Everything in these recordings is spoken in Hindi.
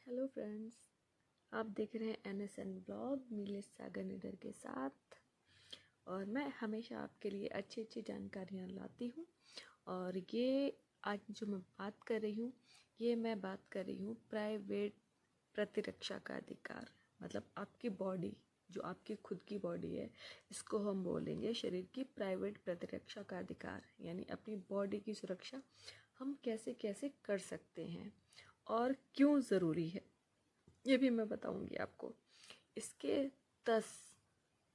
हेलो फ्रेंड्स, आप देख रहे हैं NSN ब्लॉग नीलेश सागर निडर के साथ। और मैं हमेशा आपके लिए अच्छी अच्छी जानकारियाँ लाती हूँ। और ये आज जो मैं बात कर रही हूँ, मैं बात कर रही हूँ प्राइवेट प्रतिरक्षा का अधिकार। मतलब आपकी बॉडी, जो आपकी खुद की बॉडी है, इसको हम बोलेंगे शरीर की प्राइवेट प्रतिरक्षा का अधिकार। यानी अपनी बॉडी की सुरक्षा हम कैसे कैसे कर सकते हैं और क्यों ज़रूरी है, ये भी मैं बताऊंगी आपको। इसके 10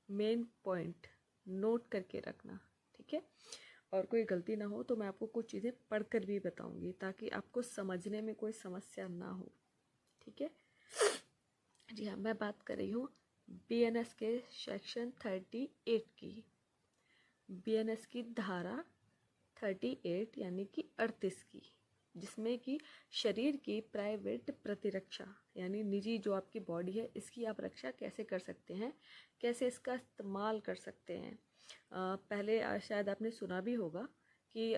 मेन पॉइंट नोट करके रखना, ठीक है। और कोई गलती ना हो तो मैं आपको कुछ चीज़ें पढ़कर भी बताऊंगी ताकि आपको समझने में कोई समस्या ना हो, ठीक है। जी हाँ, मैं बात कर रही हूँ BNS के सेक्शन 38 की। BNS की धारा 38 यानी कि 38 की, जिसमें कि शरीर की प्राइवेट प्रतिरक्षा यानी निजी जो आपकी बॉडी है, इसकी आप रक्षा कैसे कर सकते हैं, कैसे इसका इस्तेमाल कर सकते हैं। पहले शायद आपने सुना भी होगा कि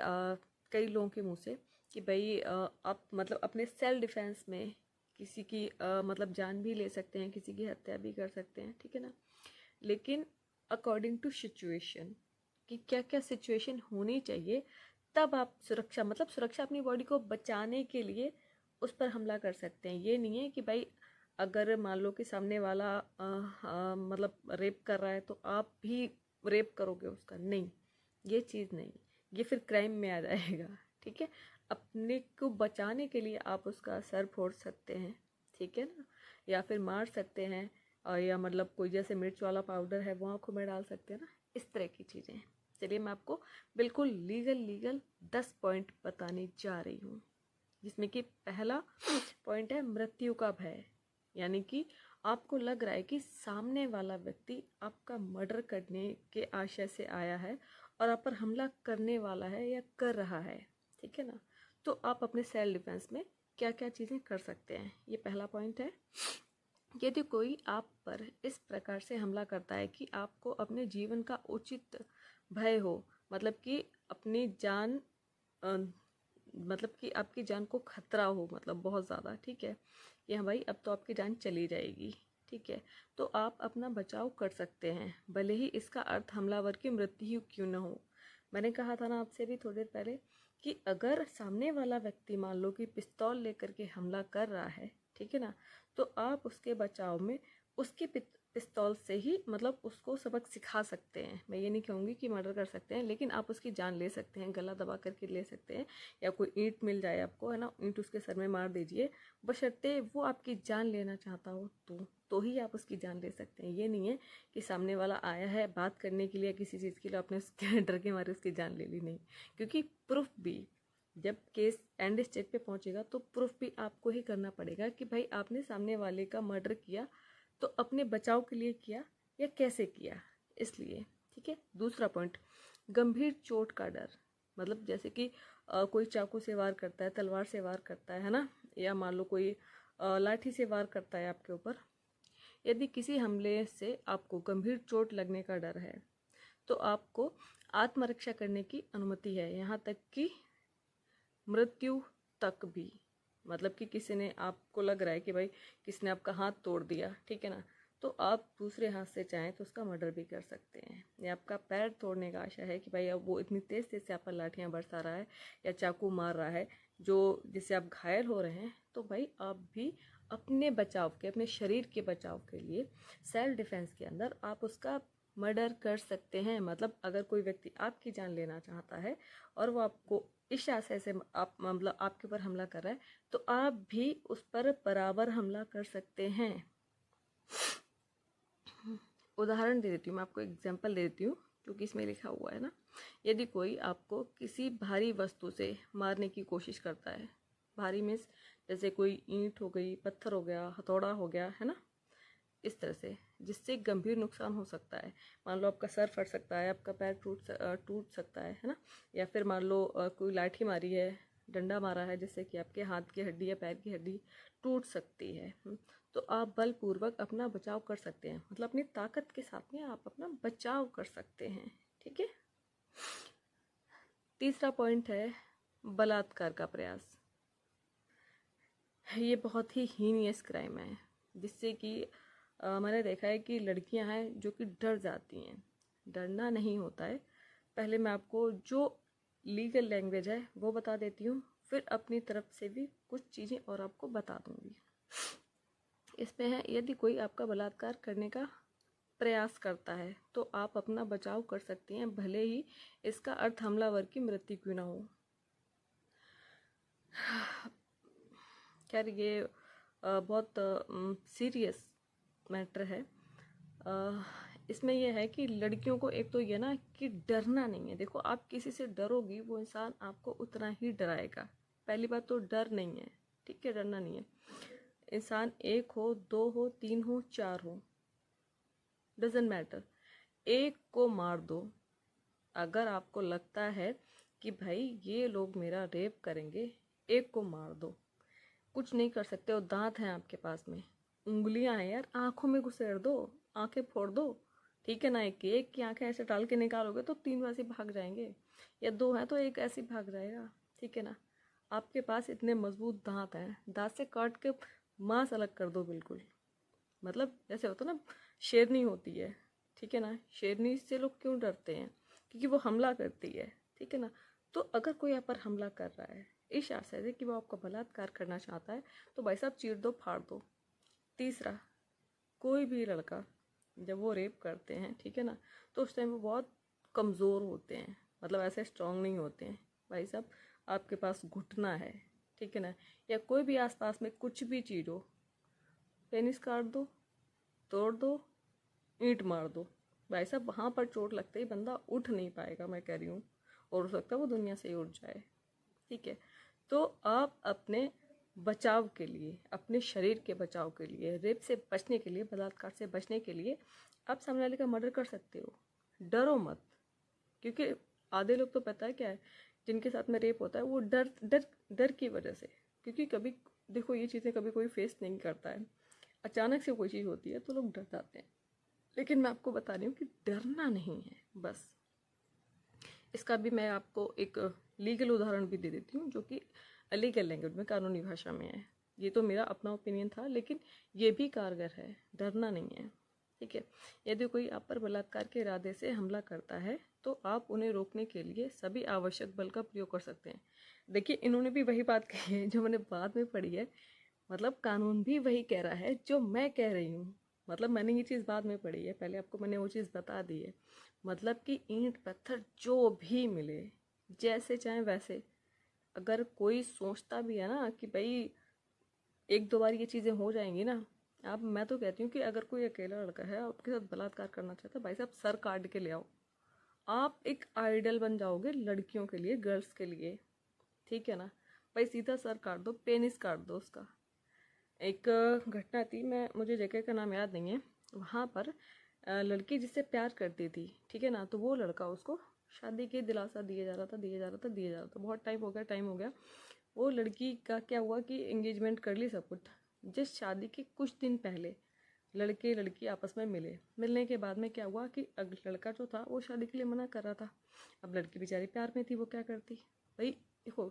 कई लोगों के मुंह से कि भाई आप मतलब अपने सेल्फ डिफेंस में किसी की मतलब जान भी ले सकते हैं, किसी की हत्या भी कर सकते हैं, ठीक है ना। लेकिन अकॉर्डिंग टू सिचुएशन, कि क्या क्या सिचुएशन होनी चाहिए, तब आप सुरक्षा अपनी बॉडी को बचाने के लिए उस पर हमला कर सकते हैं। ये नहीं है कि भाई अगर मान लो कि सामने वाला मतलब रेप कर रहा है तो आप भी रेप करोगे उसका, नहीं, ये चीज़ नहीं, ये फिर क्राइम में आ जाएगा, ठीक है। अपने को बचाने के लिए आप उसका सर फोड़ सकते हैं, ठीक है ना, या फिर मार सकते हैं, और या मतलब कोई जैसे मिर्च वाला पाउडर है वो आँखों में डाल सकते हैं ना, इस तरह की चीज़ें। चलिए मैं आपको बिल्कुल लीगल 10 पॉइंट बताने जा रही हूँ, जिसमें कि पहला पॉइंट है मृत्यु का भय। यानी कि आपको लग रहा है कि सामने वाला व्यक्ति आपका मर्डर करने के आशय से आया है और आप पर हमला करने वाला है या कर रहा है, ठीक है ना। तो आप अपने सेल्फ डिफेंस में क्या क्या चीज़ें कर सकते हैं, ये पहला पॉइंट है। यदि कोई आप पर इस प्रकार से हमला करता है कि आपको अपने जीवन का उचित भय हो, मतलब कि अपनी जान मतलब कि आपकी जान को खतरा हो, मतलब बहुत ज़्यादा, ठीक है, कि हाँ भाई अब तो आपकी जान चली जाएगी, ठीक है, तो आप अपना बचाव कर सकते हैं, भले ही इसका अर्थ हमलावर की मृत्यु क्यों न हो। मैंने कहा था ना आपसे भी थोड़ी देर पहले कि अगर सामने वाला व्यक्ति मान लो कि पिस्तौल लेकर के हमला कर रहा है, ठीक है ना, तो आप उसके बचाव में उसकी पिस्तौल से ही मतलब उसको सबक सिखा सकते हैं। मैं ये नहीं कहूँगी कि मर्डर कर सकते हैं, लेकिन आप उसकी जान ले सकते हैं, गला दबा करके ले सकते हैं, या कोई ईंट मिल जाए आपको, है ना, ईंट उसके सर में मार दीजिए, बशर्ते वो आपकी जान लेना चाहता हो तो ही आप उसकी जान ले सकते हैं। ये नहीं है कि सामने वाला आया है बात करने के लिए किसी चीज़ के लिए, आपने उसके डर के मारे उसकी जान ले ली, नहीं, क्योंकि प्रूफ भी जब केस एंड स्टेज पे पहुंचेगा तो प्रूफ भी आपको ही करना पड़ेगा कि भाई आपने सामने वाले का मर्डर किया तो अपने बचाव के लिए किया या कैसे किया, इसलिए, ठीक है। दूसरा पॉइंट, गंभीर चोट का डर। मतलब जैसे कि कोई चाकू से वार करता है, तलवार से वार करता है ना, या मान लो कोई लाठी से वार करता है आपके ऊपर। यदि किसी हमले से आपको गंभीर चोट लगने का डर है तो आपको आत्मरक्षा करने की अनुमति है, यहाँ तक कि मृत्यु तक भी। मतलब कि किसी ने, आपको लग रहा है कि भाई किसी ने आपका हाथ तोड़ दिया, ठीक है ना, तो आप दूसरे हाथ से चाहें तो उसका मर्डर भी कर सकते हैं। या आपका पैर तोड़ने का आशा है कि भाई अब वो इतनी तेज तेज से आप पर लाठियाँ बरसा रहा है या चाकू मार रहा है जो जिससे आप घायल हो रहे हैं, तो भाई आप भी अपने बचाव के, अपने शरीर के बचाव के लिए सेल्फ डिफेंस के अंदर आप उसका मर्डर कर सकते हैं। मतलब अगर कोई व्यक्ति आपकी जान लेना चाहता है और वो आपको इस आशय से आप मतलब आपके ऊपर हमला कर रहा है, तो आप भी उस पर बराबर हमला कर सकते हैं। उदाहरण दे देती हूँ, मैं आपको एग्जांपल दे देती हूँ क्योंकि इसमें लिखा हुआ है ना। यदि कोई आपको किसी भारी वस्तु से मारने की कोशिश करता है, भारी मीन्स जैसे कोई ईंट हो गई, पत्थर हो गया, हथौड़ा हो गया, है ना, इस तरह से, जिससे गंभीर नुकसान हो सकता है। मान लो आपका सर फट सकता है, आपका पैर टूट सकता है ना, या फिर मान लो कोई लाठी मारी है, डंडा मारा है, जिससे कि आपके हाथ की हड्डी या पैर की हड्डी टूट सकती है। तो आप बलपूर्वक अपना बचाव कर सकते हैं, मतलब अपनी ताकत के साथ में आप अपना बचाव कर सकते हैं, ठीक है। तीसरा पॉइंट है बलात्कार का प्रयास। ये बहुत ही हीनियस क्राइम है, जिससे कि मैंने देखा है कि लड़कियां हैं जो कि डर जाती हैं। डरना नहीं होता है। पहले मैं आपको जो लीगल लैंग्वेज है वो बता देती हूँ, फिर अपनी तरफ से भी कुछ चीज़ें और आपको बता दूँगी। इसमें है, यदि कोई आपका बलात्कार करने का प्रयास करता है तो आप अपना बचाव कर सकती हैं, भले ही इसका अर्थ हमलावर की मृत्यु क्यों ना हो। खैर ये बहुत सीरियस मैटर है। इसमें यह है कि लड़कियों को एक तो ये ना कि डरना नहीं है। देखो, आप किसी से डरोगी, वो इंसान आपको उतना ही डराएगा। पहली बात तो डर नहीं है, ठीक है, डरना नहीं है। इंसान एक हो, दो हो, तीन हो, चार हो, डजेंट मैटर, एक को मार दो। अगर आपको लगता है कि भाई ये लोग मेरा रेप करेंगे, एक को मार दो। कुछ नहीं कर सकते हो, दांत हैं आपके पास में, उंगलियां हैं यार, आंखों में घुसेड़ दो, आंखें फोड़ दो, ठीक है ना। एक की आंखें ऐसे डाल के निकालोगे तो तीन वैसे भाग जाएंगे, या दो हैं तो एक ऐसे भाग जाएगा, ठीक है ना। आपके पास इतने मजबूत दांत हैं, दांत से काट के मांस अलग कर दो बिल्कुल। मतलब जैसे होता ना, शेरनी होती है, ठीक है ना। शेरनी से लोग क्यों डरते हैं? क्योंकि वो हमला करती है, ठीक है ना। तो अगर कोई आप पर हमला कर रहा है इस आशय से कि वो आपका बलात्कार करना चाहता है, तो भाई साहब चीर दो, फाड़ दो। तीसरा, कोई भी लड़का जब वो रेप करते हैं, ठीक है ना, तो उस टाइम वो बहुत कमज़ोर होते हैं, मतलब ऐसे स्ट्रांग नहीं होते हैं। भाई साहब, आपके पास घुटना है, ठीक है ना, या कोई भी आसपास में कुछ भी चीज़ हो, पेनिस काट दो, तोड़ दो, ईंट मार दो, भाई साहब वहाँ पर चोट लगते ही बंदा उठ नहीं पाएगा, मैं कह रही हूँ, और हो सकता है वो दुनिया से ही उठ जाए, ठीक है। तो आप अपने बचाव के लिए, अपने शरीर के बचाव के लिए, रेप से बचने के लिए, बलात्कार से बचने के लिए आप सामने वाले का मर्डर कर सकते हो। डरो मत, क्योंकि आधे लोग तो पता है क्या है, जिनके साथ में रेप होता है वो डर डर डर की वजह से, क्योंकि कभी देखो ये चीज़ें कभी कोई फेस नहीं करता है, अचानक से कोई चीज़ होती है तो लोग डर जाते हैं। लेकिन मैं आपको बता रही हूँ कि डरना नहीं है बस। इसका भी मैं आपको एक लीगल उदाहरण भी दे देती हूँ, जो कि लीगल लैंग्वेज में, कानूनी भाषा में है। ये तो मेरा अपना ओपिनियन था, लेकिन ये भी कारगर है, डरना नहीं है, ठीक है। यदि कोई आप पर बलात्कार के इरादे से हमला करता है तो आप उन्हें रोकने के लिए सभी आवश्यक बल का प्रयोग कर सकते हैं। देखिए, इन्होंने भी वही बात कही है जो मैंने बाद में पढ़ी है, मतलब कानून भी वही कह रहा है जो मैं कह रही हूँ। मतलब मैंने ये चीज़ बाद में पढ़ी है, पहले आपको मैंने वो चीज़ बता दी है। मतलब कि ईंट पत्थर जो भी मिले, जैसे चाहे वैसे, अगर कोई सोचता भी है ना कि भाई एक दो बार ये चीज़ें हो जाएंगी ना, आप, मैं तो कहती हूँ कि अगर कोई अकेला लड़का है आपके साथ बलात्कार करना चाहता है, भाई साहब सर काट के ले आओ। आप एक आइडल बन जाओगे लड़कियों के लिए, गर्ल्स के लिए, ठीक है ना। भाई सीधा सर काट दो, पेनिस काट दो उसका। एक घटना थी, मैं, मुझे जगह का नाम याद नहीं है, वहाँ पर लड़की जिससे प्यार करती थी, ठीक है ना, तो वो लड़का उसको शादी के दिलासा दिया जा रहा था, दिया जा रहा था, दिया जा रहा था, बहुत टाइम हो गया। वो लड़की का क्या हुआ कि एंगेजमेंट कर ली सब कुछ। जिस शादी के कुछ दिन पहले लड़के लड़की आपस में मिले, मिलने के बाद में क्या हुआ कि लड़का जो था वो शादी के लिए मना कर रहा था। अब लड़की बेचारी प्यार में थी, वो क्या करती भाई। देखो,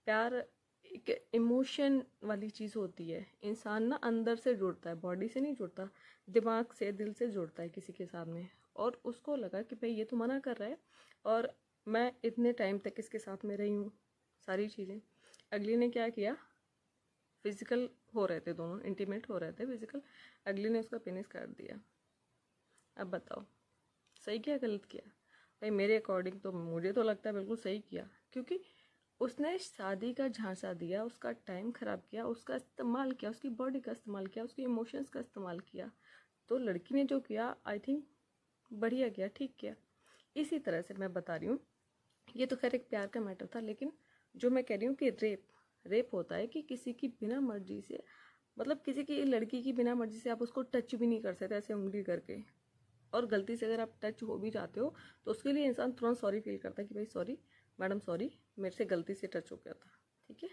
प्यार एक इमोशन वाली चीज़ होती है। इंसान ना अंदर से जुड़ता है, बॉडी से नहीं जुड़ता, दिमाग से, दिल से जुड़ता है किसी के सामने। और उसको लगा कि भाई ये तो मना कर रहा है, और मैं इतने टाइम तक इसके साथ में रही हूँ, सारी चीज़ें। अगली ने क्या किया, फिजिकल हो रहे थे, दोनों इंटीमेट हो रहे थे फिजिकल, अगली ने उसका पेनिस काट दिया। अब बताओ, सही किया गलत किया? भाई मेरे अकॉर्डिंग तो, मुझे तो लगता है बिल्कुल सही किया, क्योंकि उसने शादी का झांसा दिया, उसका टाइम ख़राब किया, उसका इस्तेमाल किया, उसकी बॉडी का इस्तेमाल किया, उसके इमोशंस का इस्तेमाल किया। तो लड़की ने जो किया, आई थिंक बढ़िया किया, ठीक किया। इसी तरह से मैं बता रही हूँ, ये तो खैर एक प्यार का मैटर था, लेकिन जो मैं कह रही हूँ कि रेप होता है कि किसी की बिना मर्जी से, मतलब किसी की, लड़की की बिना मर्जी से आप उसको टच भी नहीं कर सकते ऐसे उंगली करके। और गलती से अगर आप टच हो भी जाते हो तो उसके लिए इंसान तुरंत सॉरी फील करता है कि भाई सॉरी मैडम, सॉरी, मेरे से गलती से टच हो गया था, ठीक है।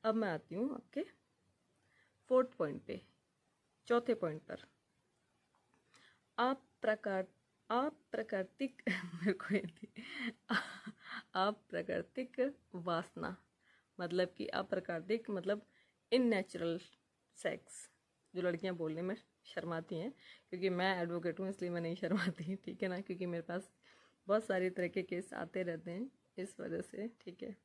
अब मैं आती हूँ आपके फोर्थ पॉइंट पे, चौथे पॉइंट पर। आप प्रकार आप प्राकृतिक मेरे को आप प्राकृतिक वासना, मतलब कि अप्राकृतिक, मतलब इननेचुरल सेक्स, जो लड़कियां बोलने में शर्माती हैं, क्योंकि मैं एडवोकेट हूँ इसलिए मैं नहीं शर्माती, ठीक है ना, क्योंकि मेरे पास बहुत सारी तरह के केस आते रहते हैं इस वजह से, ठीक है।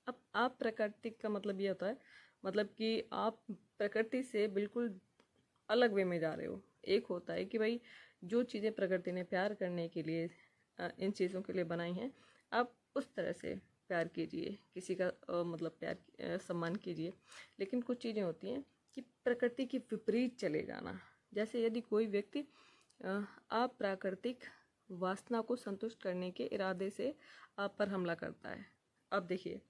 अब आप प्राकृतिक का मतलब ये होता है, मतलब कि आप प्रकृति से बिल्कुल अलग वे में जा रहे हो। एक होता है कि भाई जो चीज़ें प्रकृति ने प्यार करने के लिए इन चीज़ों के लिए बनाई हैं, आप उस तरह से प्यार कीजिए, किसी का मतलब प्यार सम्मान कीजिए। लेकिन कुछ चीज़ें होती हैं कि प्रकृति के विपरीत चले जाना, जैसे यदि कोई व्यक्ति अप्राकृतिक वासना को संतुष्ट करने के इरादे से आप पर हमला करता है। अब देखिए,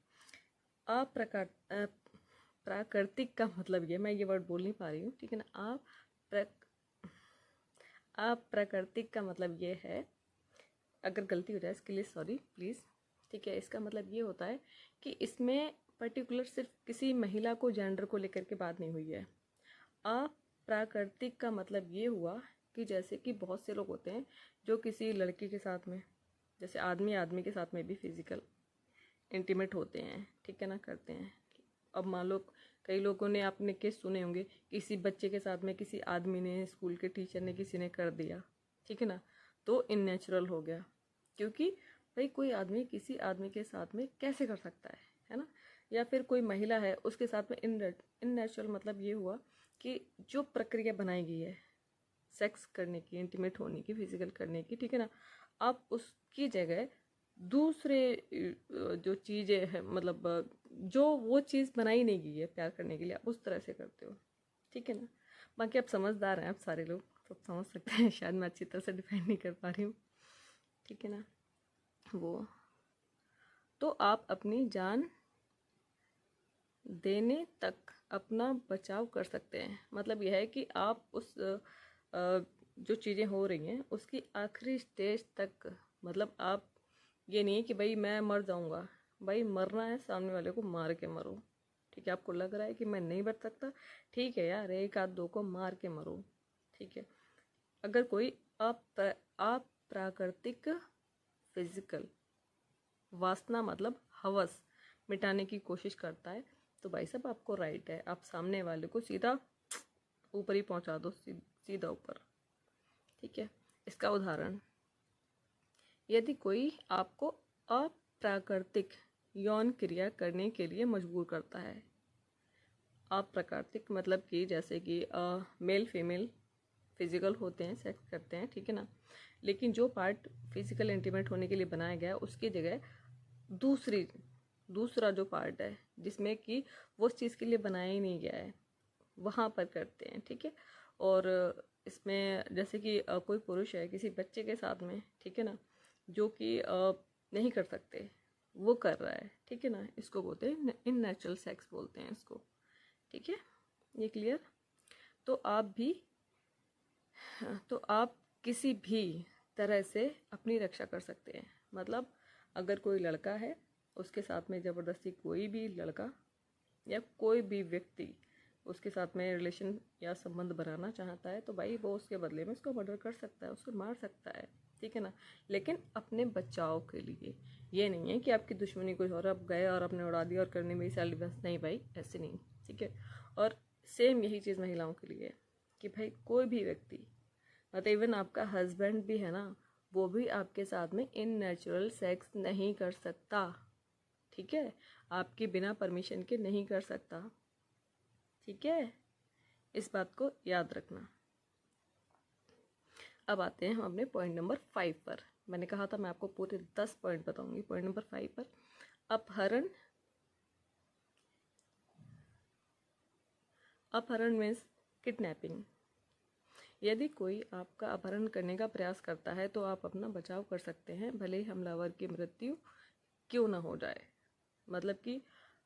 प्राकृतिक का मतलब ये, मैं ये वर्ड बोल नहीं पा रही हूँ, ठीक है ना। अप्राकृतिक का मतलब ये है, अगर गलती हो जाए इसके लिए सॉरी प्लीज़, ठीक है। इसका मतलब ये होता है कि इसमें पर्टिकुलर सिर्फ किसी महिला को, जेंडर को लेकर के बात नहीं हुई है। अप्राकृतिक का मतलब ये हुआ कि जैसे कि बहुत से लोग होते हैं जो किसी लड़की के साथ में, जैसे आदमी आदमी के साथ में भी फिजिकल इंटीमेट होते हैं, ठीक है ना, करते हैं। अब मान लो कई लोगों ने आपने केस सुने होंगे, किसी बच्चे के साथ में किसी आदमी ने, स्कूल के टीचर ने, किसी ने कर दिया, ठीक है ना, तो इननेचुरल हो गया। क्योंकि भाई कोई आदमी किसी आदमी के साथ में कैसे कर सकता है ना। या फिर कोई महिला है उसके साथ में इननेचुरल मतलब ये हुआ कि जो प्रक्रिया बनाई गई है सेक्स करने की, इंटीमेट होने की, फिजिकल करने की, ठीक है ना, आप उसकी जगह दूसरे जो चीज़ें हैं, मतलब जो वो चीज़ बनाई नहीं गई है प्यार करने के लिए, आप उस तरह से करते हो, ठीक है ना। बाकी आप समझदार हैं, आप सारे लोग सब समझ सकते हैं, शायद मैं अच्छी तरह से डिफाइन नहीं कर पा रही हूँ, ठीक है ना। वो तो आप अपनी जान देने तक अपना बचाव कर सकते हैं। मतलब यह है कि आप उस जो चीज़ें हो रही हैं उसकी आखिरी स्टेज तक, मतलब आप ये नहीं है कि भाई मैं मर जाऊंगा, भाई मरना है सामने वाले को मार के मरो, ठीक है। आपको लग रहा है कि मैं नहीं बच सकता, ठीक है यार, एक आध दो को मार के मरो, ठीक है। अगर कोई अप्राकृतिक फिजिकल वासना मतलब हवस मिटाने की कोशिश करता है, तो भाई साहब आपको राइट है, आप सामने वाले को सीधा ऊपर ही पहुंचा दो, सीधा ऊपर, ठीक है। इसका उदाहरण, यदि कोई आपको अप्राकृतिक यौन क्रिया करने के लिए मजबूर करता है, अप्राकृतिक मतलब कि जैसे कि मेल फीमेल फिजिकल होते हैं, सेक्स करते हैं, ठीक है ना, लेकिन जो पार्ट फिजिकल इंटीमेट होने के लिए बनाया गया है उसकी जगह दूसरा जो पार्ट है जिसमें कि वो उस चीज़ के लिए बनाया ही नहीं गया है, वहाँ पर करते हैं, ठीक है। और इसमें जैसे कि कोई पुरुष है किसी बच्चे के साथ में, ठीक है ना, जो कि नहीं कर सकते, वो कर रहा है, ठीक है ना, इसको बोलते हैं इननेचुरल सेक्स बोलते हैं इसको, ठीक है। ये क्लियर। तो आप किसी भी तरह से अपनी रक्षा कर सकते हैं। मतलब अगर कोई लड़का है, उसके साथ में ज़बरदस्ती कोई भी लड़का या कोई भी व्यक्ति उसके साथ में रिलेशन या संबंध बनाना चाहता है, तो भाई वो उसके बदले में उसको मर्डर कर सकता है, उसको मार सकता है, ठीक है ना, लेकिन अपने बचाव के लिए। ये नहीं है कि आपकी दुश्मनी कोई और, आप गए और आपने उड़ा दिया और करने में सेल्फ डिफेंस, नहीं भाई, ऐसे नहीं, ठीक है। और सेम यही चीज़ महिलाओं के लिए कि भाई कोई भी व्यक्ति, मतलब इवन आपका हस्बैंड भी है ना, वो भी आपके साथ में इननेचुरल सेक्स नहीं कर सकता, ठीक है, आपके बिना परमिशन के नहीं कर सकता, ठीक है। इस बात को याद रखना। अब आते हैं हम अपने पॉइंट नंबर 5 पर। मैंने कहा था मैं आपको पूरे 10 पॉइंट बताऊंगी। पॉइंट नंबर 5 पर, अपहरण मीन्स किडनैपिंग। यदि कोई आपका अपहरण करने का प्रयास करता है तो आप अपना बचाव कर सकते हैं, भले ही हमलावर की मृत्यु क्यों ना हो जाए। मतलब कि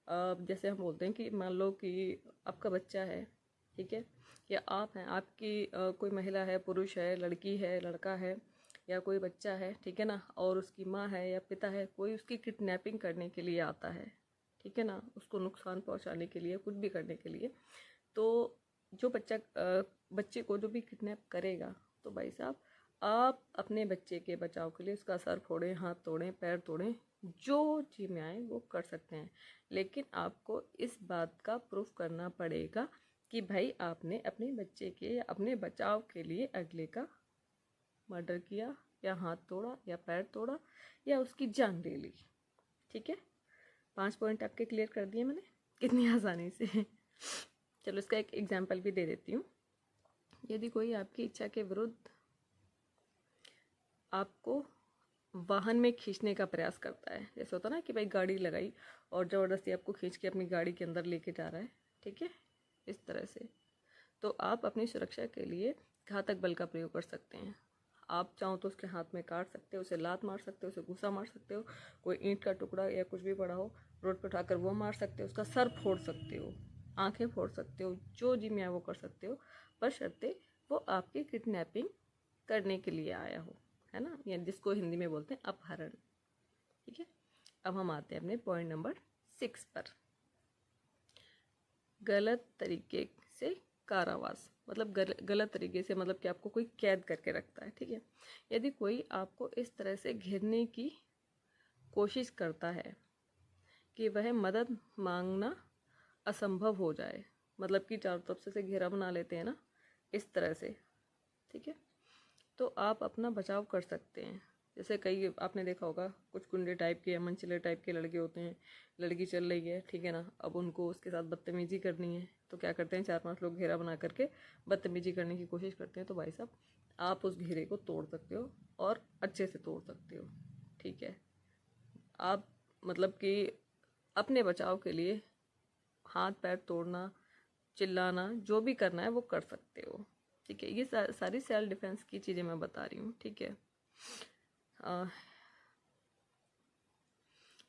जैसे हम बोलते हैं कि मान लो कि आपका बच्चा है, ठीक है, या आप हैं, आपकी कोई महिला है, पुरुष है, लड़की है, लड़का है, या कोई बच्चा है, ठीक है ना, और उसकी माँ है या पिता है, कोई उसकी किडनैपिंग करने के लिए आता है, ठीक है ना, उसको नुकसान पहुंचाने के लिए, कुछ भी करने के लिए, तो जो बच्चे को जो भी किडनैप करेगा, तो भाई साहब आप अपने बच्चे के बचाव के लिए उसका सर फोड़ें, हाथ तोड़ें, पैर तोड़ें, जो जी में आए वो कर सकते हैं, लेकिन आपको इस बात का प्रूफ करना पड़ेगा कि भाई आपने अपने बच्चे के या अपने बचाव के लिए अगले का मर्डर किया या हाथ तोड़ा या पैर तोड़ा या उसकी जान ले ली। ठीक है, 5 पॉइंट आपके क्लियर कर दिए मैंने कितनी आसानी से। चलो इसका एक एग्जाम्पल भी दे देती हूँ। यदि कोई आपकी इच्छा के विरुद्ध आपको वाहन में खींचने का प्रयास करता है, जैसे होता ना कि भाई गाड़ी लगाई और ज़बरदस्ती आपको खींच के अपनी गाड़ी के अंदर लेके जा रहा है, ठीक है, इस तरह से, तो आप अपनी सुरक्षा के लिए घातक बल का प्रयोग कर सकते हैं। आप चाहो तो उसके हाथ में काट सकते हो, उसे लात मार सकते हो, उसे घूसा मार सकते हो, कोई ईंट का टुकड़ा या कुछ भी पड़ा हो रोड पर उठाकर वो मार सकते हो, उसका सर फोड़ सकते हो, आंखें फोड़ सकते हो, जो जी में वो कर सकते हो, बशर्ते वो आपकी किडनैपिंग करने के लिए आया हो, है ना, या जिसको हिंदी में बोलते हैं अपहरण। ठीक है, अब हम आते हैं अपने पॉइंट नंबर 6 पर। गलत तरीके से कारावास, मतलब गलत तरीके से, मतलब कि आपको कोई कैद करके रखता है। ठीक है, यदि कोई आपको इस तरह से घेरने की कोशिश करता है कि वह मदद मांगना असंभव हो जाए, मतलब कि चारों तरफ से घेरा बना लेते हैं ना, इस तरह से, ठीक है, तो आप अपना बचाव कर सकते हैं। जैसे कई आपने देखा होगा कुछ गुंडे टाइप के या मनचले टाइप के लड़के होते हैं, लड़की चल रही है, ठीक है ना, अब उनको उसके साथ बदतमीजी करनी है, तो क्या करते हैं, 4-5 लोग घेरा बना करके बदतमीजी करने की कोशिश करते हैं। तो भाई साहब आप उस घेरे को तोड़ सकते हो और अच्छे से तोड़ सकते हो। ठीक है, आप मतलब कि अपने बचाव के लिए हाथ पैर तोड़ना, चिल्लाना, जो भी करना है वो कर सकते हो। ठीक है, ये सारी सेल्फ डिफेंस की चीज़ें मैं बता रही हूँ। ठीक है,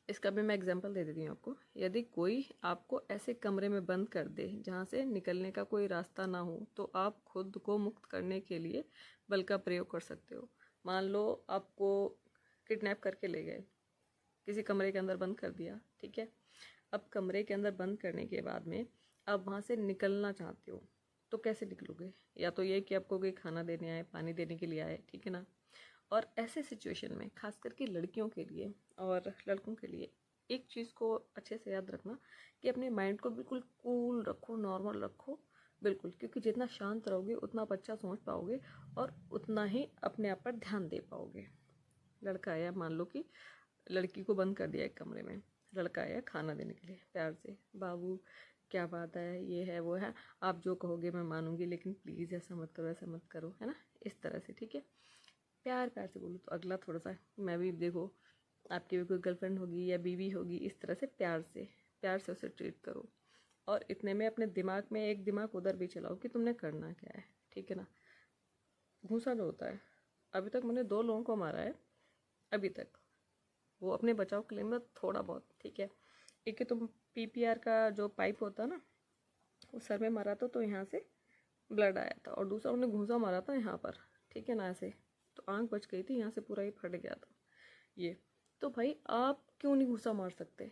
इसका भी मैं एग्जांपल दे देती हूँ आपको। यदि कोई आपको ऐसे कमरे में बंद कर दे जहाँ से निकलने का कोई रास्ता ना हो, तो आप खुद को मुक्त करने के लिए बल का प्रयोग कर सकते हो। मान लो आपको किडनैप करके ले गए, किसी कमरे के अंदर बंद कर दिया, ठीक है, अब कमरे के अंदर बंद करने के बाद में आप वहाँ से निकलना चाहते हो, तो कैसे निकलोगे? या तो ये कि आपको कोई खाना देने आए, पानी देने के लिए आए, ठीक है ना। और ऐसे सिचुएशन में खास करके लड़कियों के लिए और लड़कों के लिए एक चीज़ को अच्छे से याद रखना कि अपने माइंड को बिल्कुल कूल रखो, नॉर्मल रखो, बिल्कुल, क्योंकि जितना शांत रहोगे उतना आप अच्छा सोच पाओगे और उतना ही अपने आप पर ध्यान दे पाओगे। लड़का आया, मान लो कि लड़की को बंद कर दिया एक कमरे में, लड़का आया खाना देने के लिए प्यार से, बाबू क्या बात है, ये है वो है, आप जो कहोगे मैं मानूंगी, लेकिन प्लीज़ ऐसा मत करो, ऐसा मत करो, है ना, इस तरह से। ठीक है, प्यार प्यार से बोलो, तो अगला थोड़ा सा, मैं भी देखो आपकी भी कोई गर्लफ्रेंड होगी या बीवी होगी, इस तरह से प्यार से उसे ट्रीट करो। और इतने में अपने दिमाग में एक दिमाग उधर भी चलाओ कि तुमने करना क्या है। ठीक है ना, घूसा जो होता है, अभी तक मैंने 2 लोगों को मारा है अभी तक, वो अपने बचाव के लिए मैं थोड़ा बहुत, ठीक है। एक कि तुम PPR का जो पाइप होता है ना, वो सर में मारा था तो यहाँ से ब्लड आया था, और दूसरा उन्हें घूसा मारा था यहाँ पर, ठीक है ना, ऐसे, तो आंख बच गई थी, यहाँ से पूरा ही फट गया था ये। तो भाई आप क्यों नहीं घूसा मार सकते?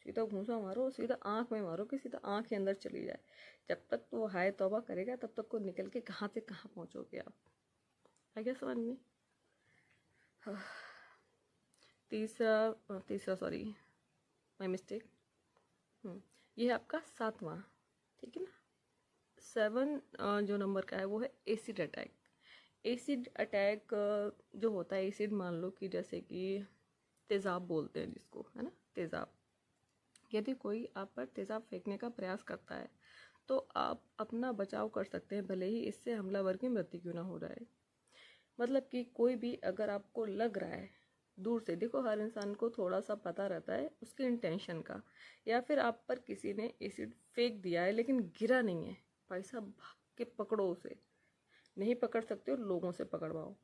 सीधा घूसा मारो, सीधा आंख में मारो कि सीधा आंख के अंदर चली जाए। जब तक तो वो हाय तौबा करेगा तब तक को निकल के कहाँ से कहाँ पहुँचोगे आप। आ गया समझ में? तीसरा सॉरी, माई मिस्टेक, ये है आपका 7वां, ठीक है ना। 7 जो नंबर का है वो है एसिड अटैक। एसिड अटैक जो होता है, एसिड मान लो कि जैसे कि तेज़ाब बोलते हैं जिसको, है ना, तेज़ाब। यदि कोई आप पर तेज़ाब फेंकने का प्रयास करता है तो आप अपना बचाव कर सकते हैं, भले ही इससे हमलावर की मृत्यु क्यों ना हो जाए। मतलब कि कोई भी अगर आपको लग रहा है दूर से, देखो हर इंसान को थोड़ा सा पता रहता है उसके इंटेंशन का, या फिर आप पर किसी ने एसिड फेंक दिया है लेकिन गिरा नहीं है, भाई साहब भाग के पकड़ो उसे। नहीं पकड़ सकते हो, लोगों से पकड़वाओ,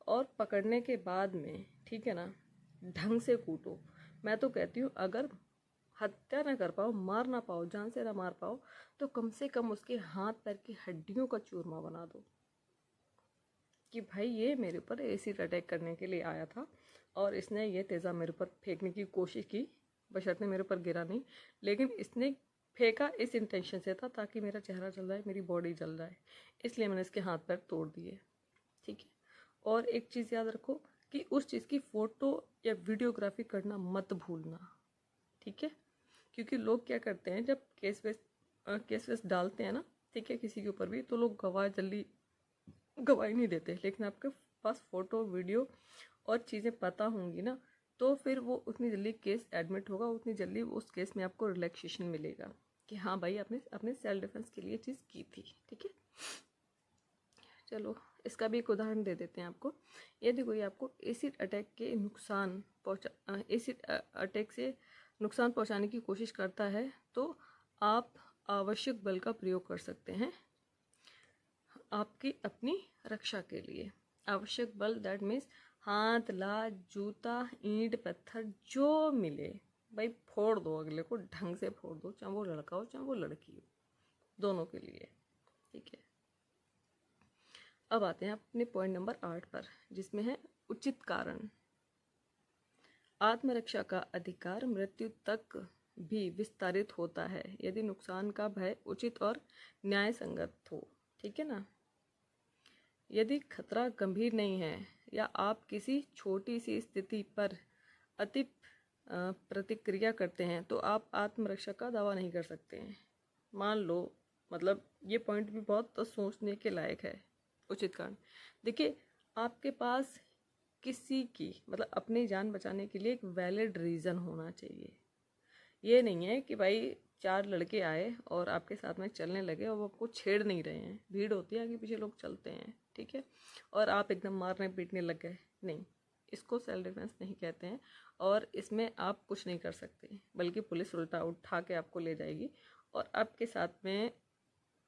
और पकड़ने के बाद में, ठीक है ना, ढंग से कूटो। मैं तो कहती हूँ अगर हत्या ना कर पाओ, मार ना पाओ, जान से ना मार पाओ, तो कम से कम उसके हाथ पैर की हड्डियों का चूरमा बना दो कि भाई ये मेरे ऊपर एसिड अटैक करने के लिए आया था और इसने ये तेज़ा मेरे ऊपर फेंकने की कोशिश की, बशर्ते मेरे ऊपर गिरा नहीं, लेकिन इसने फेंका इस इंटेंशन से था ताकि मेरा चेहरा जल जाए, मेरी बॉडी जल जाए, इसलिए मैंने इसके हाथ पैर तोड़ दिए। ठीक है, और एक चीज़ याद रखो कि उस चीज़ की फ़ोटो या वीडियोग्राफी करना मत भूलना, ठीक है। क्योंकि लोग क्या करते हैं, जब केस वेस डालते हैं ना, ठीक है, किसी के ऊपर भी, तो लोग जल्दी गवाही नहीं देते। लेकिन आपके पास फ़ोटो, वीडियो और चीज़ें पता होंगी ना, तो फिर वो उतनी जल्दी केस एडमिट होगा, उतनी जल्दी उस केस में आपको रिलैक्सेशन मिलेगा कि हाँ भाई आपने अपने सेल्फ डिफेंस के लिए चीज़ की थी, ठीक है। चलो इसका भी एक उदाहरण दे देते हैं आपको। यदि कोई आपको एसिड अटैक से नुकसान पहुंचाने की कोशिश करता है, तो आप आवश्यक बल का प्रयोग कर सकते हैं आपकी अपनी रक्षा के लिए। आवश्यक बल दैट मीन्स हाथ, लात, जूता, ईंट, पत्थर जो मिले भाई फोड़ दो, अगले को ढंग से फोड़ दो, चाहे वो लड़का हो चाहे वो लड़की हो, दोनों के लिए, ठीक है। अब आते हैं अपने पॉइंट नंबर 8 पर, जिसमें है उचित कारण। आत्मरक्षा का अधिकार मृत्यु तक भी विस्तारित होता है यदि नुकसान का भय उचित और न्याय संगत हो, ठीक है ना। यदि खतरा गंभीर नहीं है या आप किसी छोटी सी स्थिति पर अति प्रतिक्रिया करते हैं, तो आप आत्मरक्षा का दावा नहीं कर सकते हैं। मान लो, मतलब ये पॉइंट भी बहुत तो सोचने के लायक है। उचित कारण, देखिए आपके पास किसी की मतलब अपनी जान बचाने के लिए एक वैलिड रीज़न होना चाहिए। ये नहीं है कि भाई 4 लड़के आए और आपके साथ में चलने लगे और वो आपको छेड़ नहीं रहे हैं, भीड़ होती है आगे पीछे लोग चलते हैं, ठीक है, और आप एकदम मारने पीटने लग गए। नहीं, इसको सेल्फ डिफेंस नहीं कहते हैं और इसमें आप कुछ नहीं कर सकते, बल्कि पुलिस उल्टा उठा के आपको ले जाएगी और आपके साथ में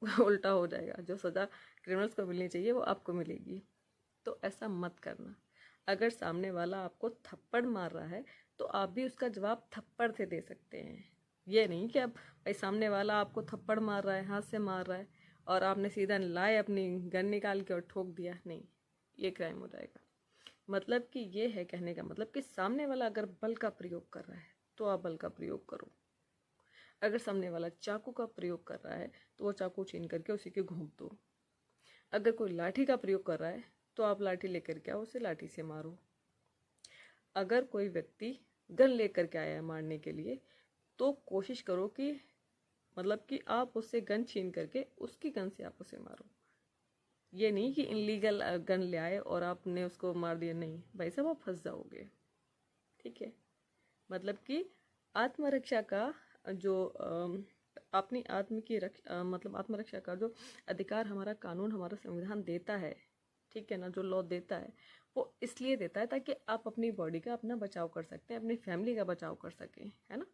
उल्टा हो जाएगा। जो सज़ा क्रिमिनल्स को मिलनी चाहिए वो आपको मिलेगी। तो ऐसा मत करना। अगर सामने वाला आपको थप्पड़ मार रहा है तो आप भी उसका जवाब थप्पड़ से दे सकते हैं। ये नहीं कि अब भाई सामने वाला आपको थप्पड़ मार रहा है, हाथ से मार रहा है और आपने सीधा लाए अपनी गन निकाल के और ठोक दिया, नहीं, ये क्राइम हो जाएगा। मतलब कि ये है, कहने का मतलब कि सामने वाला अगर बल का प्रयोग कर रहा है तो आप बल का प्रयोग करो। अगर सामने वाला चाकू का प्रयोग कर रहा है तो वो चाकू छीन करके उसी के घोंप दो। अगर कोई लाठी का प्रयोग कर रहा है तो आप लाठी लेकर के आओ, उसे लाठी से मारो। अगर कोई व्यक्ति गन लेकर के आया है मारने के लिए, तो कोशिश करो कि मतलब कि आप उससे गन छीन करके उसकी गन से आप उसे मारो। ये नहीं कि इनलीगल गन ले आए और आपने उसको मार दिया, नहीं भाई साहब, आप फंस जाओगे, ठीक है। मतलब कि आत्मरक्षा का जो अपनी आत्म की मतलब आत्मरक्षा का जो अधिकार हमारा कानून, हमारा संविधान देता है, ठीक है ना, जो लॉ देता है वो इसलिए देता है ताकि आप अपनी बॉडी का अपना बचाव कर सकते हैं, अपनी फैमिली का बचाव कर सकें, है ना।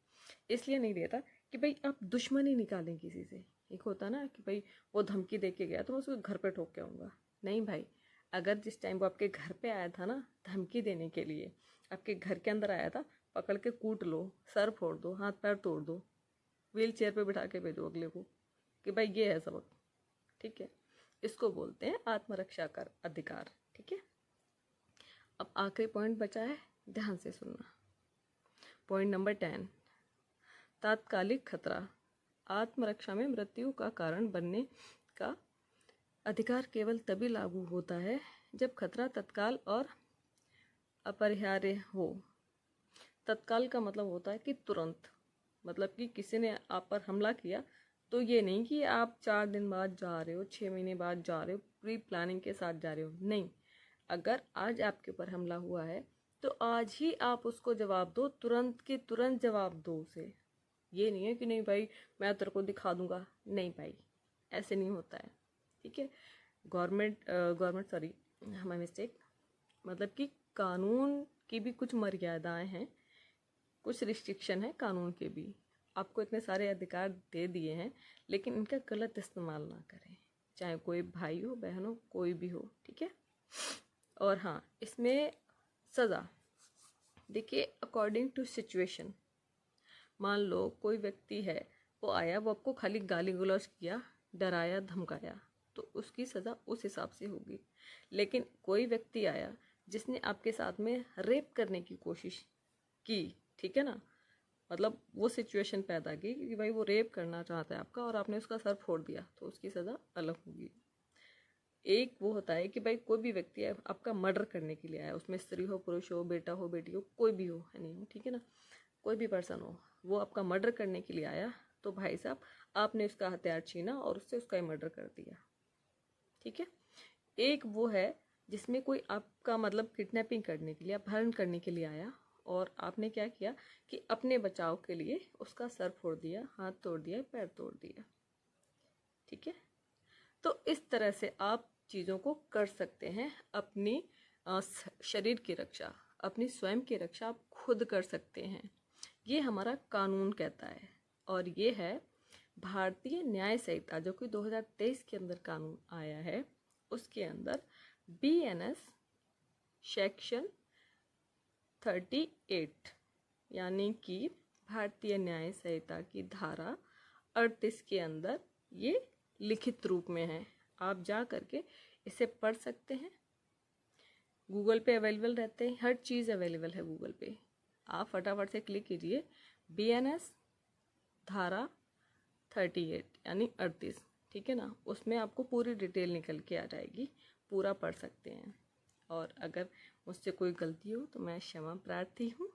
इसलिए नहीं देता कि भाई आप दुश्मनी निकालें किसी से। एक होता ना कि भाई वो धमकी दे के गया तो मैं उसको घर पे ठोक के आऊँगा। नहीं भाई, अगर जिस टाइम वो आपके घर पे आया था ना धमकी देने के लिए, आपके घर के अंदर आया था, पकड़ के कूट लो, सर फोड़ दो, हाथ पैर तोड़ दो, व्हील चेयर पे बिठा के भेजो अगले को कि भाई ये है सबक, ठीक है। इसको बोलते हैं आत्मरक्षा का अधिकार, ठीक है। अब आखिरी पॉइंट बचा है, ध्यान से सुनना। पॉइंट नंबर 10, तात्कालिक खतरा। आत्मरक्षा में मृत्यु का कारण बनने का अधिकार केवल तभी लागू होता है जब खतरा तत्काल और अपरिहार्य हो। तत्काल का मतलब होता है कि तुरंत, मतलब कि किसी ने आप पर हमला किया तो ये नहीं कि आप 4 दिन बाद जा रहे हो, 6 महीने बाद जा रहे हो, प्री प्लानिंग के साथ जा रहे हो, नहीं। अगर आज आपके ऊपर हमला हुआ है तो आज ही आप उसको जवाब दो, तुरंत के तुरंत जवाब दो उसे। ये नहीं है कि नहीं भाई मैं तेरे को दिखा दूंगा, नहीं भाई, ऐसे नहीं होता है, ठीक है। गवर्नमेंट सॉरी, हमारी मिस्टेक, मतलब कि कानून की भी कुछ मर्यादाएं हैं, कुछ रिस्ट्रिक्शन है कानून के भी। आपको इतने सारे अधिकार दे दिए हैं, लेकिन इनका गलत इस्तेमाल ना करें, चाहे कोई भाई हो, बहन हो, कोई भी हो, ठीक है। और हाँ, इसमें सज़ा देखिए अकॉर्डिंग टू सिचुएशन। मान लो कोई व्यक्ति है, वो आया, वो आपको खाली गाली गलौज किया, डराया, धमकाया, तो उसकी सज़ा उस हिसाब से होगी। लेकिन कोई व्यक्ति आया जिसने आपके साथ में रेप करने की कोशिश की, ठीक है ना, मतलब वो सिचुएशन पैदा की कि भाई वो रेप करना चाहता है आपका और आपने उसका सर फोड़ दिया, तो उसकी सज़ा अलग होगी। एक वो होता है कि भाई कोई भी व्यक्ति है आपका मर्डर करने के लिए आया, उसमें स्त्री हो, पुरुष हो, बेटा हो, बेटी हो, कोई भी हो, है नहीं, ठीक है ना, कोई भी पर्सन हो, वो आपका मर्डर करने के लिए आया, तो भाई साहब आपने उसका हथियार छीना और उससे उसका ही मर्डर कर दिया, ठीक है। एक वो है जिसमें कोई आपका मतलब किडनैपिंग करने के लिए, अपहरण करने के लिए आया, और आपने क्या किया कि अपने बचाव के लिए उसका सर फोड़ दिया, हाथ तोड़ दिया, पैर तोड़ दिया, ठीक है। तो इस तरह से आप चीज़ों को कर सकते हैं, अपनी शरीर की रक्षा, अपनी स्वयं की रक्षा आप खुद कर सकते हैं, ये हमारा कानून कहता है। और ये है भारतीय न्याय संहिता, जो कि 2023 के अंदर कानून आया है, उसके अंदर BNS सेक्शन 38 यानी कि भारतीय न्याय संहिता की धारा 38 के अंदर ये लिखित रूप में है। आप जा करके इसे पढ़ सकते हैं, गूगल पे अवेलेबल रहते हैं, हर चीज़ अवेलेबल है गूगल पे। आप फटाफट से क्लिक कीजिए BNS धारा 38 यानी 38, ठीक है ना, उसमें आपको पूरी डिटेल निकल के आ जाएगी, पूरा पढ़ सकते हैं। और अगर मुझसे कोई गलती हो तो मैं क्षमा प्रार्थी हूँ।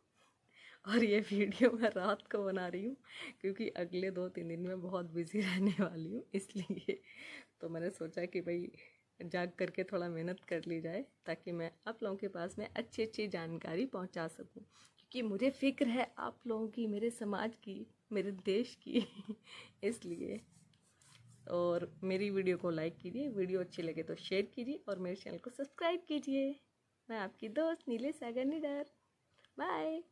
और ये वीडियो मैं रात को बना रही हूँ क्योंकि अगले 2-3 दिन में बहुत बिजी रहने वाली हूँ, इसलिए तो मैंने सोचा कि भाई जाग करके थोड़ा मेहनत कर ली जाए, ताकि मैं आप लोगों के पास में अच्छी अच्छी जानकारी पहुँचा सकूँ, क्योंकि मुझे फ़िक्र है आप लोगों की, मेरे समाज की, मेरे देश की इसलिए। और मेरी वीडियो को लाइक कीजिए, वीडियो अच्छी लगे तो शेयर कीजिए, और मेरे चैनल को सब्सक्राइब कीजिए। मैं आपकी दोस्त नीले सागर निडर। बाय।